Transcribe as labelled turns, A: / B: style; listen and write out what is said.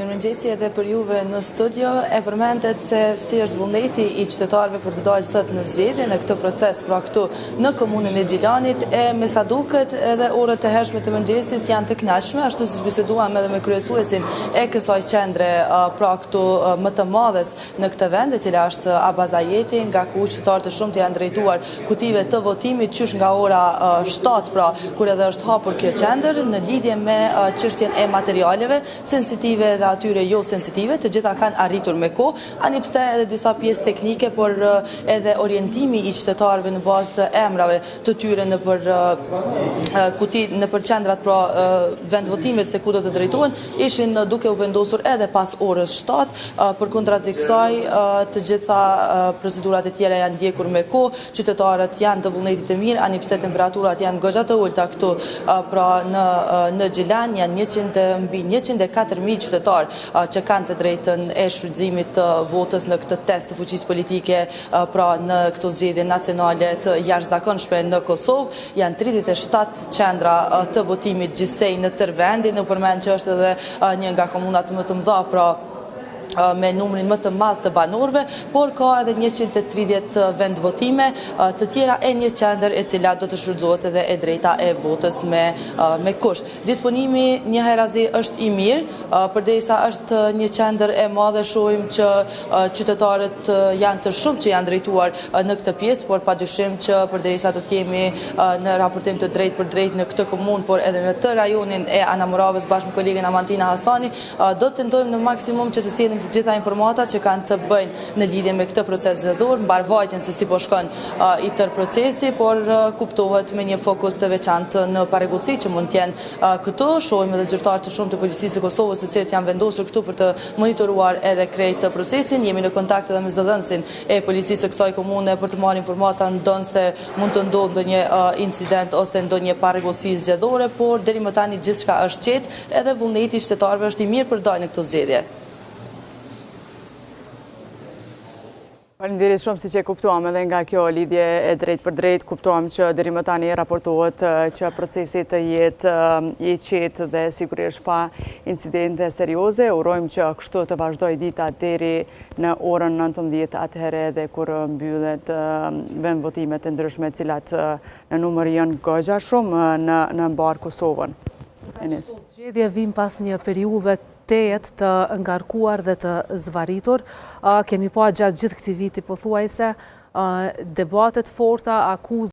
A: Mirëmëngjesi edhe për juve në studio. E përmendet se si është vullneti I qytetarëve për të dalë sot në zgjedhje në këtë proces pra këtu në komunën e Gjilanit e me sa duket edhe orët e hershme të mëngjesit janë të kënaqshme, ashtu si biseduam edhe me kryesuesin e kësaj qendre pra këtu më të madhes në këtë vend, e cila është Abazajeti, nga ku qytetarë të shumtë janë drejtuar kutive të votimit qysh nga ora 7 pra kur edhe është hapur kjo qendër në lidhje me çështjen e materialeve sensitive dhe atyre jo sensitive, të gjitha kanë arritur me kohë, anipse edhe disa pjesë teknike, por edhe orientimi I qytetarëve në bazë të emrave të tyre në për kuti, në për qendrat pra vendvotimit se ku do të drejtohen, ishin duke u vendosur edhe pas orës 7, përkundrazi kësaj të gjitha procedurat e tjera janë ndjekur me kohë, qytetarët janë të vullnetit të mirë, anipse temperaturat janë goxha të ulta këtu pra në Gjilan janë 104.000 qytetarë që kanë të drejtën e shfrytëzimit të votës në këtë test të fuqisë politike pra në këto zgjedhje nacionale të jashtëzakonshme në Kosovë. Janë 37 qendra të votimit gjithsej në tërë vendin, u përmend që është edhe një nga komunat më të mëdha pra me numrin më të madh të banorëve, por ka edhe 130 vendvotime të tjera e një qendër e cila do të shfrytëzohet edhe e drejta e votës me kusht. Disponimi një herazi është I mirë, përderisa është një qendër e madhe, shohim që qytetarët janë të shumë që janë drejtuar në këtë pjesë, por padyshim që përderisa do të jemi në raportim të drejtë për drejtë në këtë komunë, por edhe në të rajonin e Anamoravës bashkë me kolegen Amantina Hasani, do të tentojmë në maksimum që të sjellim të gjitha informatat që kanë të bëjnë në lidhje me këtë proces zgjedhor, mbarvajtjen se si po shkon I tërë procesi, por kuptohet me një fokus të veçantë në parregullsi që mund të jenë këtu. Shohim edhe zyrtarë të shumë të policisë së Kosovës se si janë vendosur këtu për të monitoruar edhe krejt të procesin. Jemi në kontakt edhe me zëdhënësin e policisë së kësaj komune për të marrë informata ndonse mund të ndodhë ndonjë incident ose ndonjë parregullsi zgjedhore, por deri më tani gjithçka është qetë, edhe vullneti I qytetarëve është I mirë për dalë në këtë zgjedhje.
B: Faleminderit shumë, siç e kuptuam edhe nga kjo lidhje e drejtë për drejtë, kuptuam që deri më tani raportohet që procesi të jetë I qetë dhe sigurisht pa incidente serioze. Urojmë që kështu të vazhdojë dita deri në orën 19, atëherë edhe kur mbyllet vendvotimet e ndryshme, të cilat në numër janë goxha shumë në mbar Kosovën.
C: Zgjedhja vijnë pas një periudhe të ngarkuar dhe të zvaritur. Kemi pa gjatë gjithë këtij viti pothuajse debatet forta, akuzë